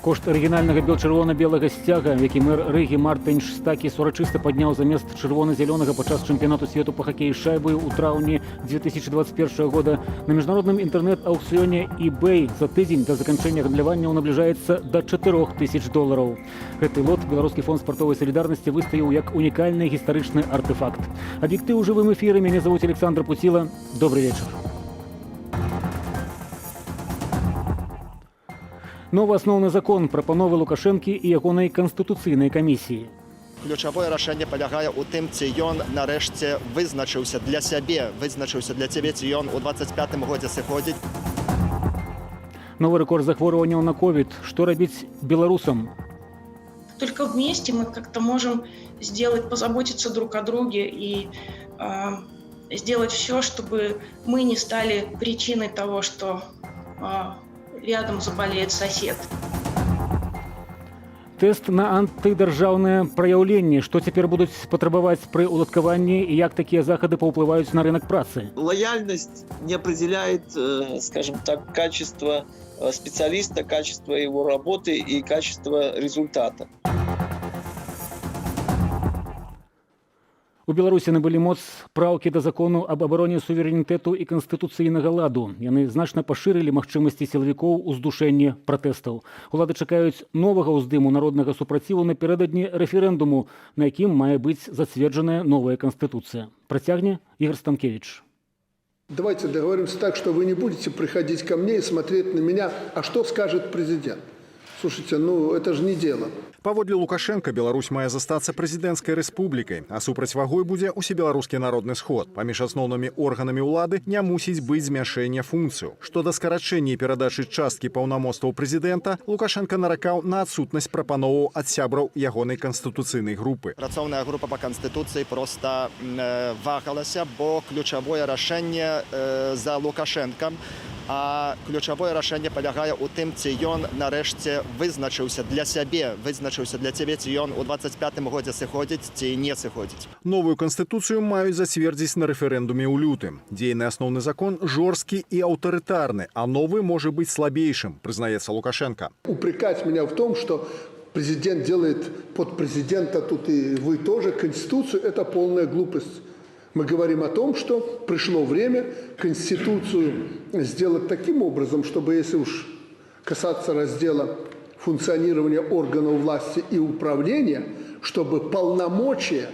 Кошт арыгінальнага бел-чырвона-белага сцяга, які мэр Рыгі Мартин Штакіс урачыста падняў замест чырвона-зялёнага падчас чэмпіянату свету па хакеі з шайбаю ў траўні 2021 года на міжнародным інтэрнэт-аўкцыёне eBay за тыдзень да заканчэння гандляванняў набліжаецца да $4000. Гэты лот беларускі фонд спартовай салідарнасці выстаяў як унікальны гістарычны артефакт. Аб'ектыў у жывым эфіры, мяне завуць Александр Пуціла. Добрый вечар. Новы асноўны закон прапановы Лукашэнкі і ягонай канстытуцыйнай камісіі. Ключавое рашэнне палягае ў тым, ці ён нарэшце вызначыўся для сябе, вызначыўся для цябе, ці ён у 25-м годзе сыходзіць. Новы рэкорд захворванняў на ковід. Што рабіць беларусам? Только вместе мы как-то можем позаботиться друг о друге и сделать все, чтобы мы не стали причиной того, что рядом заболеет сосед. Тэст на антыдзяржаўнае праяўленне. Што цяпер будуць патрабаваць пры уладкаванні і як такія захады паўплываюць на рынок працы? Лояльность не определяет, скажем так, качество специалиста, качество его работы и качество результата. У Беларусі набылі моц праўкі да закону аб абароне суверэнітэту і канстытуцыйнага ладу. Яны значна пашырылі магчымасці сілавікоў у здушэнні пратэстаў. Улады чакаюць новага ўздыму народнага супраціву напярэдадні рэферэндуму, на якім мае быць зацверджаная новая канстытуцыя. Працягне Ігор Станкевич. Давайте договоримся так, что вы не будете приходить ко мне и смотреть на меня, а что скажет президент. Слушайте, это же не дело. Паводле Лукашенко Беларусь мае застацца прэзідэнцкай рэспублікай, а супрацьвагой будзе усебеларускі народны сход. Паміж асноўнымі органамі ўлады не мусіць быць змяшэння функцыю. Што да скарачэння і перадачы часткі паўнамоцтваў прэзідэнта, Лукашенко наракаў на адсутнасць прапановаў ад сябраў ягонай канстытуцыйнай групы. Працоўная група па канстытуцыі проста вагалася, бо ключавое рашэнне за Лукашэнкам, а ключавое рашэнне палягае ў тым, ці ён нарэшце вызначыўся для сябе, вызначыўся для цябе, ці ён у 25-м годзе сыходзіць, ці не сыходзіць. Новую канстытуцыю маюць зацвердзіць на рэферэндуме ў лютым. Дзейны асноўны закон жорсткі і аўтарытарны, а новы можа быць слабейшым, прызнаецца Лукашенко. Упрекать меня в том, что президент делает под президента тут и вы тоже конституцию, это полная глупость. Мы говорим о том, что пришло время Конституцию сделать таким образом, чтобы, если уж касаться раздела функционирования органов власти и управления, чтобы полномочия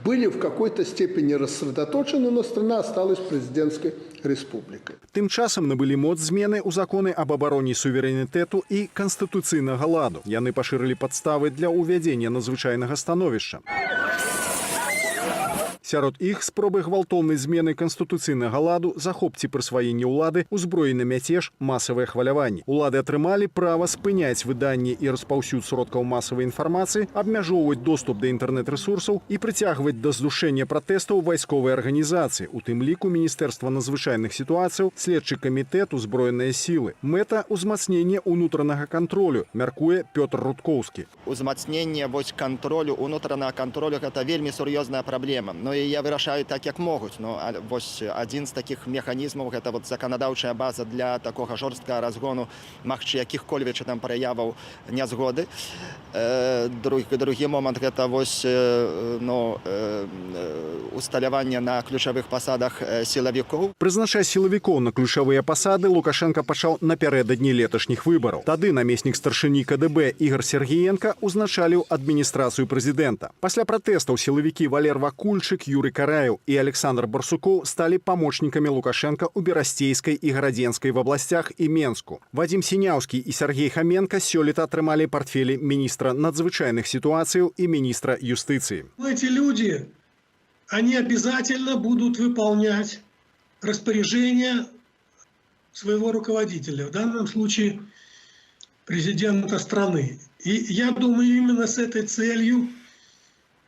были в какой-то степени рассредоточены, но страна осталась президентской республикой. Тым часам набылі моц змены ў законы аб абароне суверэнітэту і канстытуцыйнага ладу. Яны пашырылі падставы для ўвядзення надзвычайнага становішча. Сярод іх спробы гвалтоўнай змены канстытуцыйнага ладу, захоп ці прысваенне ўлады, узброены мяцеж, масавыя хваляванні. Улады атрымалі права спыняць выданне і распаўсюд сродкаў масавай інфармацыі, абмяжоўваць доступ да інтэрнэт-рэсурсаў і прыцягваць да здушэння пратэстаў вайсковай арганізацыі, у тым ліку Міністэрства надзвычайных сітуацыяў, следчы камітэт, узброеныя сілы. Мэта ўзмацнення ўнутранага кантролю, мяркуе Пётр Рудкоўскі. Узмацнення кантролю, унутранага кантролю – гэта вельмі сур'ёзная праблема. Я вырашаю так, як могуць. Адзін з такіх механізмаў – гэта заканадаўчая база для такога жорсткага разгону якіх-кольвіч там праяваў нязгоды. Другі момант – гэта усталяванне на ключавых пасадах сілавікоў. Прызначаць сілавікоў на ключавыя пасады Лукашенко пачаў напярэдадні леташніх выбараў. Тады намеснік старшыні КДБ Ігор Сергіенка узначаліў адміністрацыю прэзідэнта. Пасля пратэстаў сілавікі Валер Вакульчык, Юрий Караев и Александр Барсуков стали помощниками Лукашенко у Берастейской и Городенской в областях и Менску. Вадим Синяўский и Сергей Хоменко сёлета отрымали портфели министра надзвычайных ситуаций и министра юстиции. Эти люди, они обязательно будут выполнять распоряжения своего руководителя, в данном случае президента страны. И я думаю, именно с этой целью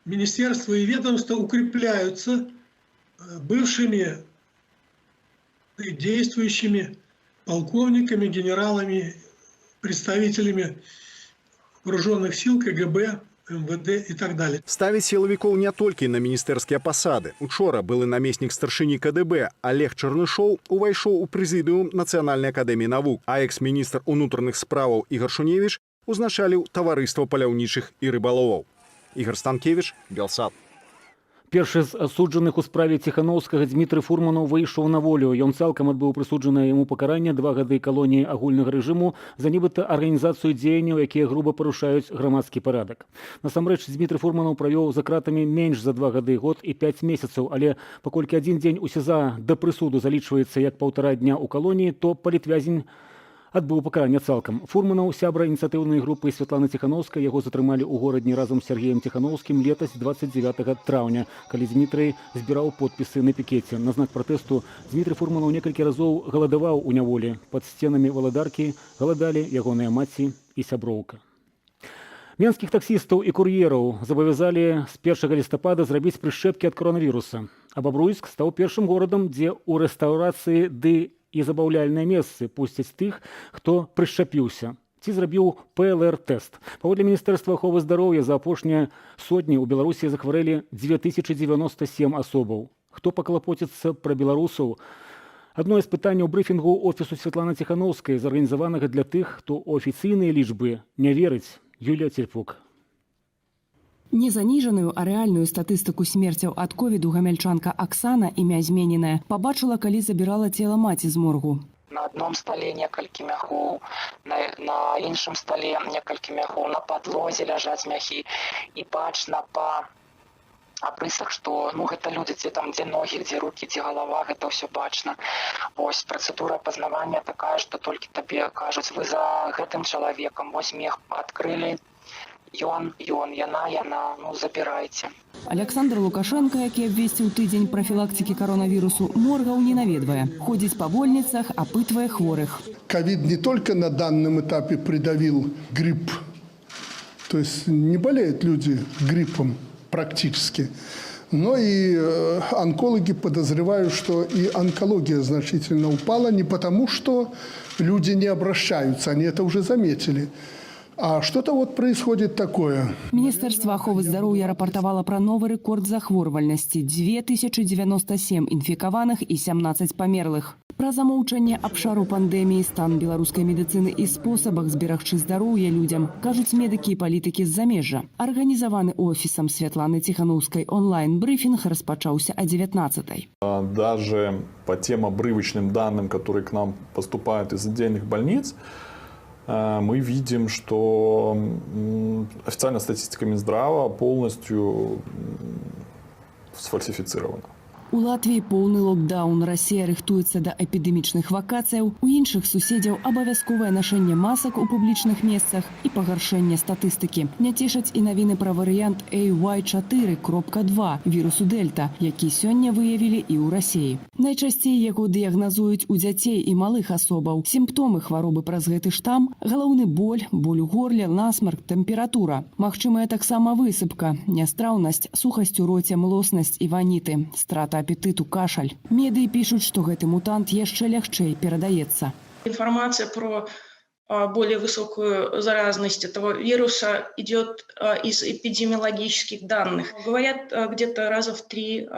министерства и ведомства укрепляются бывшими действующими полковниками, генералами, представителями вооруженных сил КГБ МВД и так далее. Ставіць сілавікоў не толькі на міністэрскія пасады. Учора былы намеснік старшыні КДБ Олег Чарнышоў увайшоў у прэзідыум Нацыянальнай акадэміі навук, а экс-міністр унутраных справаў Ігор Шуневіч узначаліў таварыства паляўнічых і рыбаловаў. Ігор Станкевич, Белсат. Першы з асуджаных у справе Ціханаўскага Дмітрый Фурманаў выйшаў на волю. Ён цалкам адбыў прысуджанае яму пакаранне 2 гады калоніі агульнага рэжыму за нібыта арганізацыю дзеянняў, якія груба парушаюць грамадскі парадак. Насамрэч, Дмітрый Фурманаў правёў за кратамі менш за 2 гады, год і 5 месяцаў, але паколькі адзін дзень у СІЗА да прысуду залічваецца як 1,5 дня ў калоніі, то палітвязень адбыў пакаранне цалкам. Фурманаў, сябра ініцыятыўнай групы Святланы Ціханаўскай, яго затрымалі ў горадні разам з Сергеем Ціханаўскім летась 29 траўня, калі Дмітрый збіраў подпісы на пікеце. На знак пратэсту Дмітрый Фурманаў некалькі разоў галадаваў у няволі. Пад сценамі валадаркі галадалі ягоныя маці і сяброўка. Менскіх таксістаў і кур'ераў забавязалі з 1 лістапада зрабіць прышчэпкі ад коронавіруса. А Бабруйск стаў першым горадам, дзе ў рэстаўрацыі ды і забаўляльныя месцы пусцяць тых, хто прышчапіўся ці зрабіў ПЛР-тэст. Паводле Міністэрства аховы здароўя за апошнія сотні ў Беларусі захварэлі 2097 асобаў. Хто паклапоціцца пра беларусаў? Адно з пытанняў брыфінгу офісу Святланы Ціханаўскай, зарганізаванага для тых, хто ў афіцыйныя лічбы не верыць. Юлія Цельпук. Не заніжаную, а рэальную статыстыку смерцяў ад ковіду гамяльчанка Аксана, імя змененае, пабачыла, калі забірала цела маці з моргу. На одном столе некалькі мяхоў, на іншым столе некалькі мяхоў, на падлозе ляжаць мяхі і бачна па абрысах, што гэта людзі, дзе ногі, дзе рукі, дзе галава, гэта ўсё бачна. Вось працэдура пазнавання такая, што толькі табе кажуць, вы за гэтым чалавекам, вось мех адкрылі, Ён, яна, забірайце. Александр Лукашенко, які абвесціў тыдзень прафілактыкі коронавірусу, моргаў не наведвае. Ходзіць па больніцах, апытвае хворых. Ковид не только на данном этапе придавил грипп, то есть не болеют люди гриппом практически, но и онкологи подозревают, что и онкология значительно упала не потому, что люди не обращаются, они это уже заметили. А что-то происходит такое. Міністэрства аховы здароўя рапартавала пра новы рэкорд захворвальнасці – 2097 інфікаваных і 17 памерлых. Пра замоўчанне абшару пандэміі, стан беларускай медыцыны і спосабах зберагчы здароўе людзям кажуць медыкі і палітыкі з замежжа. Арганізаваны офісам Святланы Ціханаўскай онлайн-брифінг распачаўся о 19-й. Даже по тем обрывочным данным, которые к нам поступают из отдельных больниц, мы видим, что официальная статистика Минздрава полностью сфальсифицирована. У Латвіі поўны локдаун. Расія рыхтуецца да эпідэмічных вакацыяў. У іншых суседзяў абавязковае нашэнне масак у публічных месцах і пагаршэнне статыстыкі. Не цешаць і навіны пра варыянт AY4.2 вірусу Дельта, які сёння выявілі і ў Расіі. Найчасцей яго дыягназуюць у дзяцей і малых асобаў. Сімптомы хваробы праз гэты штам – галаўны боль у горле, насмарк, тэмпература. Магчымая таксама высыпка, нястраўнасць, сухасць у роце, млоснасць і ваніты, страта апетиту, кашаль. Медыі пишут, что гэты мутант яшчэ лягчэй перадаецца. Информация про более высокую заразность этого вируса идет из эпидемиологических данных. Говорят, где-то раза в 3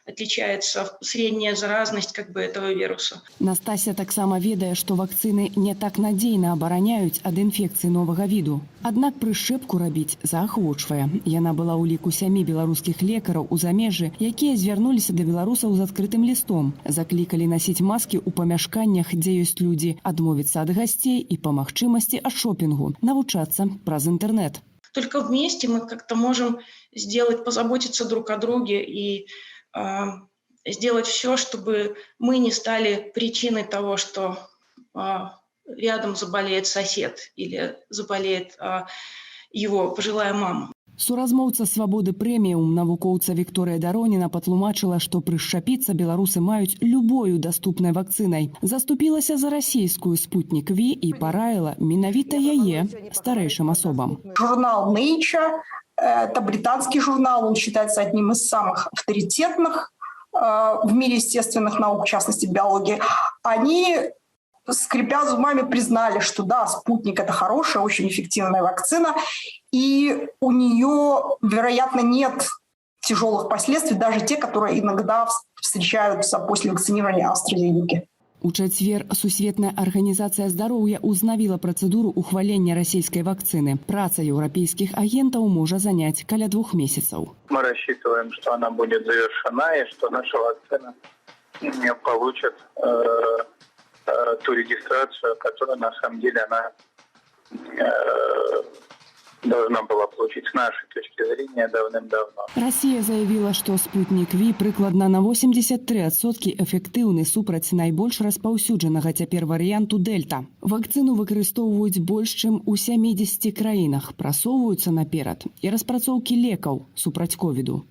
отличается средняя заразность этого вируса. Настасья таксама ведае, што вакцыны не так надзейна абараняюць ад інфекцыі новага віду. Аднак прышчэпку рабіць заахвочвае. Яна была ў ліку 7 беларускіх лекараў у замежжы, якія звярнуліся да беларусаў з адкрытым лістом. Заклікалі насіць маскі ў памяшканнях, дзе ёсць людзі, адмовіцца ад гасцей і по магчымасці ад шопінгу, навучацца праз інтэрнэт. Только вместе мы как-то можем позаботиться друг о друге и сделать все, чтобы мы не стали причиной того, что рядом заболеет сосед или заболеет его пожилая мама. Суразмоўца «Свабоды прэміум» навукоўца Вікторыя Дароніна патлумачыла, што прышчапіцца беларусы маюць любою даступнай вакцынай. Заступілася за расійскую «Спутник Ви» і параіла менавіта яе старэйшым асобам. Журнал Nature, это британский журнал, он считается одним из самых авторитетных в мире естественных наук, в частности биологии. Они скрипя зубами, признали, что да, «Спутник» — это хорошая, очень эффективная вакцина, и у нее, вероятно, нет тяжелых последствий, даже те, которые иногда встречаются после вакцинирования AstraZeneca. У чацвер Сусветная арганізацыя здароўя ўзнавіла працэдуру ухвалення расійскай вакцыны. Праца еўрапейскіх агентаў можа заняць каля 2 месяцаў. Мы рассчитываем, что она будет завершена и что наша вакцина получит ту регистрацию, которую на самом деле она должна была получить с нашей точки зрения давным-давно. Расія заявіла, што «Спутнік Ви» прыкладна на 83% эфектыўны супраць найбольш распаўсюджанага цяпер варыянту «Дельта». Вакцыну выкарыстоўваюць больш, чым у 70 краінах, прасоўваюцца наперад і распрацоўкі лекаў супраць ковіду.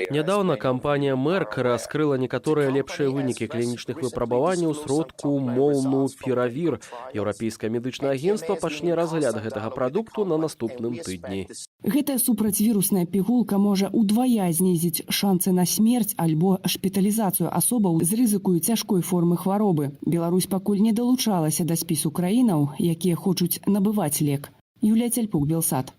Нядаўна кампанія Merck раскрыла некаторыя лепшыя вынікі клінічных выпрабаванняў сродку Молнупіравір. Еўрапейскае медычнае агенцтва пачне разгляд гэтага прадукту на наступным тыдні. Гэтая супрацьвірусная пігулка можа удвая знізіць шансы на смерць альбо шпіталізацыю асобаў з рызыкаю цяжкой формы хваробы. Беларусь пакуль не далучалася да спісу краінаў, якія хочуць набываць лек. Юлія Цяльпук, Белсат.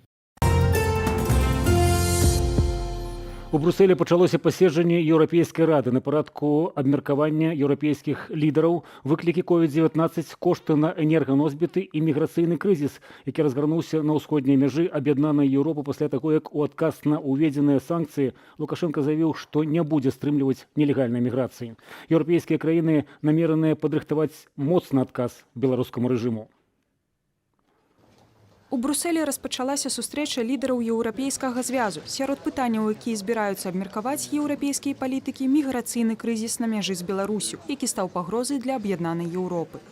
У Брюсселі пачалося паседжанне Еўрапейскай рады. На парадку абмеркавання еўрапейскіх лідараў выклікі COVID-19, кошты на энерганосьбіты і міграцыйны крызіс, які разгарнуўся на ўсходняй мяжы аб'яднанай Еўропы пасля таго, як у адказ на ўведзеныя санкцыі Лукашенко заявіў, што не будзе стрымліваць нелегальнай міграцыі. Еўрапейскія краіны намереныя падрыхтаваць моцны адказ беларускаму рэжыму. У Брюсселі распачалася сустрэча лідараў еўрапейскага звязу. Сярод пытанняў, якія збіраюцца абмеркаваць еўрапейскія палітыкі, міграцыйны крызіс на мяжы з Беларусю, які стаў пагрозай для аб'яднанай Еўропы.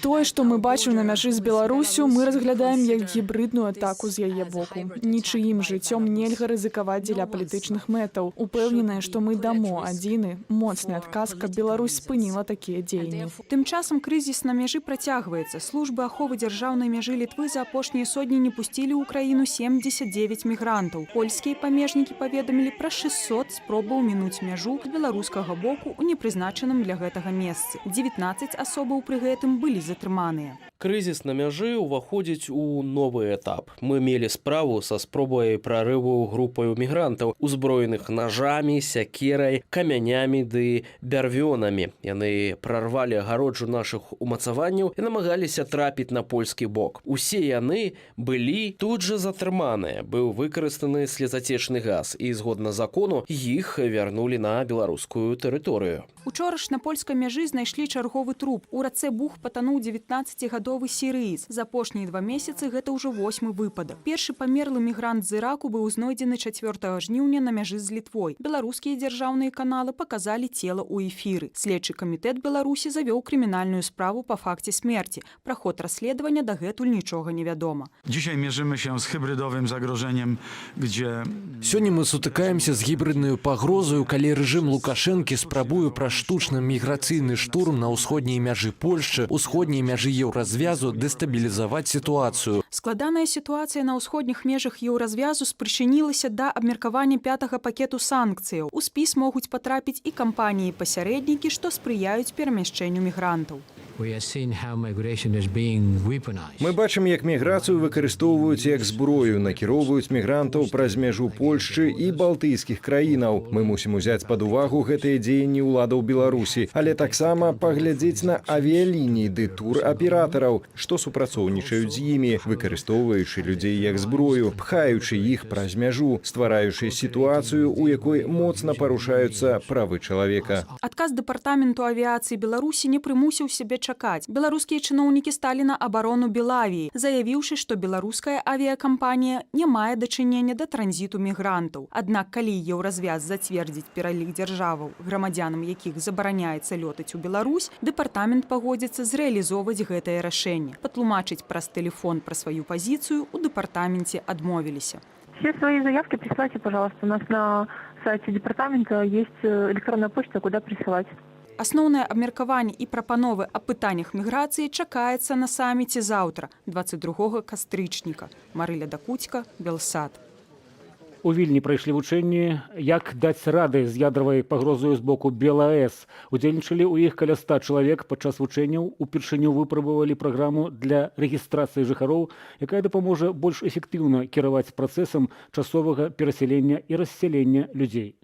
Тое, што мы бачым на мяжы з Беларусю, мы разглядаем як гібридную атаку з яе боку. Нічыім жыццём нельга рызыкаваць дзеля палітычных мэтаў. Упэўненыя, што мы дамо адзіны моцны адказ, каб Беларусь спыніла такія дзеянні. Тым часам крызіс на мяжы працягваецца. Службы аховы дзяржаўнай мяжы Літвы за апошнія сотні не пусцілі ў краіну 79 мігрантаў. Польскія памежнікі паведамілі пра 600 спробаў мінуць мяжу з беларускага боку ў непрызначаным для гэтага месцы. 19 асобаў пры гэтым былі затрыманыя. Крызіс на мяжы ўваходзіць у новы этап. Мы мелі справу са спробай прарыву групаю мігрантаў, узброеных нажамі, сякерай, камянямі ды бярвёнамі. Яны прарвалі агароджу нашых умацаванняў і намагаліся трапіць на польскі бок. Усе яны былі тут жа затрыманыя. Быў выкарыстаны слезацечны газ і, згодна закону, іх вярнулі на беларускую тэрыторыю. Учора ж на польскай мяжы знайшлі чарговы труп. У рацэ Бух патануў 19-гадовы сірыец. За апошнія 2 месяцы гэта ўжо 8-й выпадак. Першы памерлы мігрант з Іраку быў знойдзены 4 жніўня на мяжы з Літвой. Беларускія дзяржаўныя каналы паказалі цела ў эфіры. Следчы камітэт Беларусі завёў крымінальную справу па факце смерці. Пра ход расследавання дагэтуль нічога не вядома. Dzisiaj mierzymy się z hybrydowym zagrożeniem, gdzie... Сёння мы сутыкаемся з гібриднаю пагрозаю, калі рэжым Лукашэнкі спрабуе пра штучны міграцыйны штурм на ўсходняй мяжы Польшчы, усходняй мяжы Еўразвязу дэстабілізаваць сітуацыю. Складаная сітуацыя на ўсходніх межах Еўразвязу спрычынілася да абмеркавання 5-га пакету санкцыяў. У спіс могуць патрапіць і кампаніі-пасярэднікі, што спрыяюць перамяшчэнню мігрантаў. Мы бачым, як міграцыю выкарыстоўваюць як зброю, накіроўваюць мігрантаў праз мяжу Польшчы і балтыйскіх краінаў. Мы мусім узяць пад увагу гэтыя дзеянні ўладаў Беларусі, але таксама паглядзець на авіялініі ды тур-аператараў, што супрацоўнічаюць з імі, выкарыстоўваючы людзей як зброю, пхаючы іх праз мяжу, ствараючы сітуацыю, у якой моцна парушаюцца правы чалавека. Адказ дэпартаменту авіяцыі Беларусі не прымусіў сябе чакаць. Беларускія чыноўнікі сталі на абарону Белавіі, заявіўшы, што беларуская авіякампанія не мае дачынення да транзіту мігрантаў. Аднак, калі Еўразвяз зацвердзіць пералік дзяржаваў, грамадзянам якіх забараняецца лётаць у Беларусь, дэпартамент пагодзіцца зрэалізоўваць гэтае рашэнне. Патлумачыць праз тэлефон пра сваю пазіцыю ў дэпартаменце адмовіліся. Все свои заявки присылайте, пожалуйста. У нас на сайте департамента есть электронная почта, куда присылать. Асноўнае абмеркаванне і прапановы аб пытаннях міграцыі чакаецца на саміце заўтра, 22 кастрычніка. Марыля Дакуцька, Белсат. У Вільні прайшлі вучэнні, як даць рады з ядравай пагрозаю з боку БелАЭС. Удзельнічалі ў іх каля 100 чалавек. Падчас вучэнняў упершыню выпрабавалі праграму для рэгістрацыі жыхароў, якая дапаможа больш эфектыўна кіраваць працэсам часовага перасялення і рассялення людзей.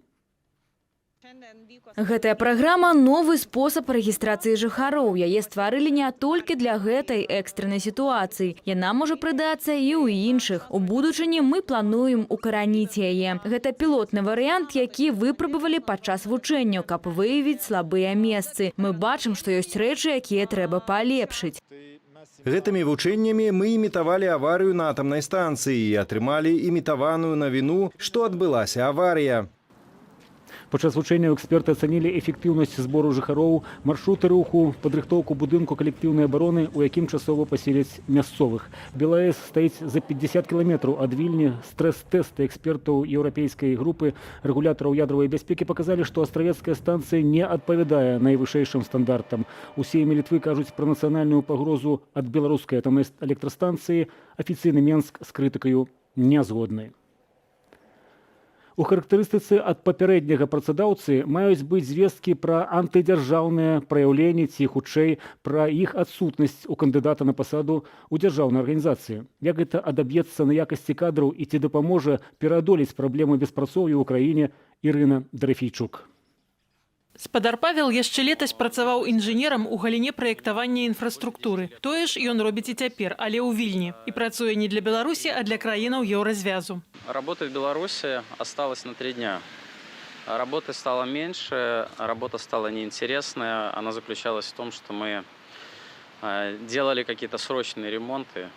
Гэтая праграма – новы спосаб рэгістрацыі жыхароў. Яе стварылі не толькі для гэтай экстрэннай сітуацыі. Яна можа прыдацца і ў іншых. У будучыні мы плануем укараніць яе. Гэта пілотны варыянт, які выпрабавалі падчас вучэнняў, каб выявіць слабыя месцы. Мы бачым, што ёсць рэчы, якія трэба палепшыць. Гэтымі вучэннямі мы імітавалі аварыю на атамнай станцыі і атрымалі імітаваную навіну, што адбылася аварыя. Падчас вучэнняў эксперты ацанілі эфектыўнасць збору жыхароў, маршруты руху, падрыхтоўку будынку калектыўнай абароны, у якім часова паселяць мясцовых. БелАЭС стаіць за 50 кіламетраў ад Вільні. Стрэс-тэсты экспертаў еўрапейскай групы рэгулятараў ядравай бяспекі паказалі, што астравецкая станцыя не адпавядае найвышэйшым стандартам. У Сейме Літвы кажуць пра нацыянальную пагрозу ад беларускай атамнай электрастанцыі. Афіцыйны Менск з крытыкаю не згодны. У характарыстыцы ад папярэдняга працадаўцы маюць быць звесткі пра антыдзяржаўныя праяўленні ці, хутчэй, пра іх адсутнасць у кандыдата на пасаду ў дзяржаўнай арганізацыі. Як гэта адаб'ецца на якасці кадраў і ці дапаможа пераадолець праблемы беспрацоўя ў краіне, Ірына Дарафейчук. Спадар Павел яшчэ летась працаваў інжынерам у галіне праектавання інфраструктуры. Тое ж ён робіць і цяпер, але ў Вільні. І працуе не для Беларусі, а для краінаў еўразвязу. Работать в Беларуси осталось на 3 дня. Работы стало меньше, работа стала неинтересная. Она заключалась в том, что мы делали какие-то срочные ремонты,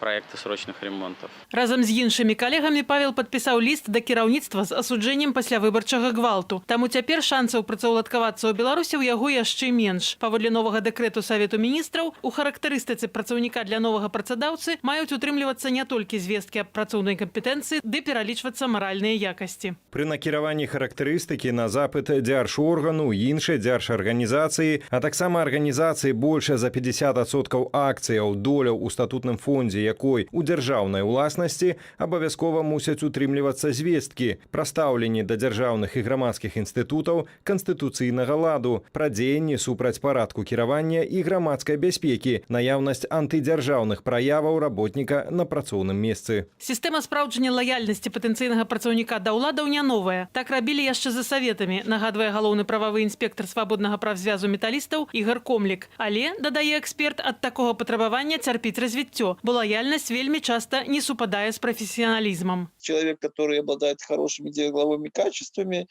проекты срочных ремонтов. Разам з іншымі калегамі Павел падпісаў ліст да кіраўніцтва з асуджэннем паслявыбарчага гвалту. Таму цяпер шансаў працаўладкавацца ў Беларусі ў яго яшчэ менш. Паводле новага дэкрэту Савету міністраў, у характарыстыцы працаўніка для новага працадаўцы маюць утрымлівацца не толькі звесткі аб працоўнай кампетэнцыі, ды пералічвацца маральныя якасці. Пры накіраванні характарыстыкі на запыт дзяржоргану, іншай дзяржарганізацыі, а таксама арганізацыі больше за 50% акцыяў, доляў у статутным фондзе, якой у дзяржаўнай уласнасці абавязкова мусяць утрымлівацца звесткі пра стаўленне да дзяржаўных і грамадскіх інстытутаў канстытуцыйнага ладу, пра дзеянні супраць парадку кіравання і грамадскай бяспекі, наяўнасць антыдзяржаўных праяваў работніка на працоўным месцы. Сістэма спраўджання лаяльнасці патэнцыйнага працаўніка да ўладаў не новая. Так рабілі яшчэ за саветамі, нагадвае галоўны прававы інспектар свабоднага правзвязу металістаў Ігар Комлік. Але, дадае эксперт, ад такога патрабавання цярпіць развіццё, бо лояльность вельми часто не совпадает с профессионализмом. Человек, который обладает хорошими деловыми качествами,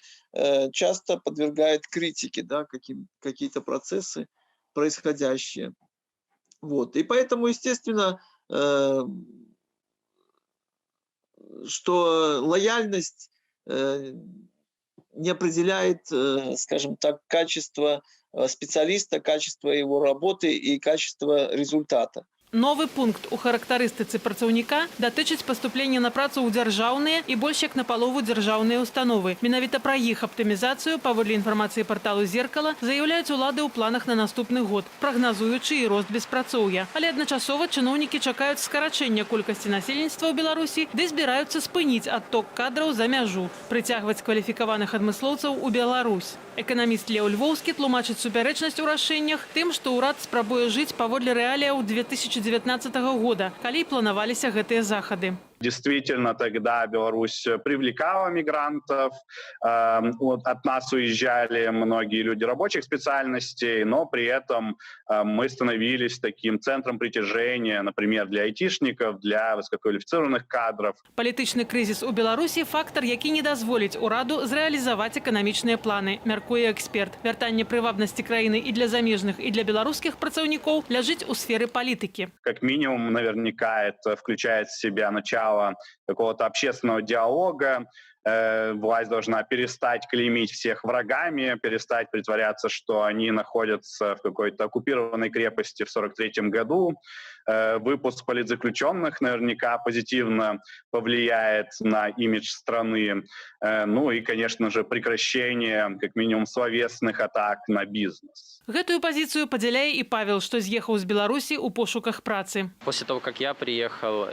часто подвергает критике, да, какие-то процессы происходящие. Вот. И поэтому, естественно, что лояльность не определяет, скажем так, качество специалиста, качество его работы и качество результата. Новы пункт у характарыстыцы працаўніка датычыць паступлення на працу ў дзяржаўныя і больш як напалову дзяржаўныя установы. Менавіта пра іх аптымізацыю, паводле інфармацыі парталу «Зеркала», заяўляюць улады ў планах на наступны год, прагназуючы і рост беспрацоўя. Але адначасова чыноўнікі чакаюць скарачэння колькасці насельніцтва ў Беларусі, ды збіраюцца спыніць адток кадраў за мяжу, прыцягваць кваліфікаваных адмыслоўцаў у Беларусь. Эканаміст Леў Львоўскі тлумачыць супярэчнасць у рашэннях тым, што ўрад спрабуе жыць паводле рэаліяў 2019 года, калі планаваліся гэтыя захады. Действительно, тогда Беларусь привлекала мигрантов, от нас уезжали многие люди рабочих специальностей, но при этом мы становились таким центром притяжения, например, для айтишников, для высококвалифицированных кадров. Палітычны крызіс у Беларусі – фактор, які не дазволіць ураду зрэалізаваць эканамічныя планы, мяркуе эксперт. Вяртанне прывабнасці краіны і для замежных, і для беларускіх працаўнікоў ляжыць у сферы палітыкі. Как минимум, наверняка, это включает в себя начало какого-то общественного диалога. Власть должна перестать клеймить всех врагами, перестать притворяться, что они находятся в какой-то оккупированной крепости в 1943 году. Выпуск политзаключенных наверняка позитивно повлияет на имидж страны. Ну и, конечно же, прекращение, как минимум, словесных атак на бизнес. Гэтую позицию падзяляе і Павел, што з'ехаў з Беларусі ў пошуках працы. После того, как я приехал,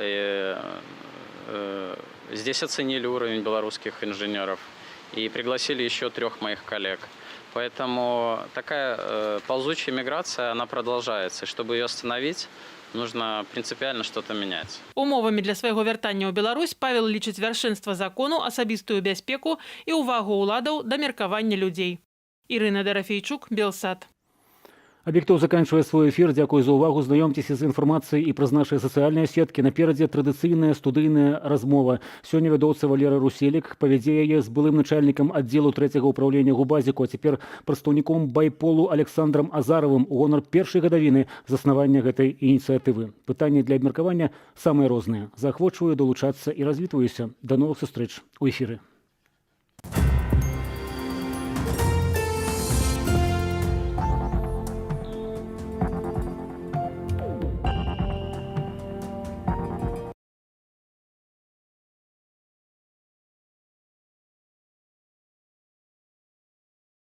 Здесь оценили уровень белорусских инженеров и пригласили еще 3 моих коллег. Поэтому такая ползучая миграция, она продолжается. И чтобы ее остановить, нужно принципиально что-то менять. Умовами для свайго вяртання ў Беларусь Павел лічыць вяршэнства закону, асабістую бяспеку і ўвагу ўладаў да меркавання людзей. Ірына Дарафейчук, Белсат. Объектив заканчивает свой эфир. Дякую за увагу. Знайомьтеся з інформацыяй і праз нашыя сацыяльныя сеткі. Наперадзе традыцыйная студыйная размова. Сёння вядоўца Валера Руселік павядзе яе з былым начальнікам аддзелу 3-го ўправлення Губазіку, а цяпер прадстаўніком байполу Александром Азаровым у гонар першай гадавіны заснавання гэтай ініцыятывы. Пытанні для абмеркавання самыя розныя. Заахвочваю далучацца і развітваюся. До новых сустрэч у эфіры.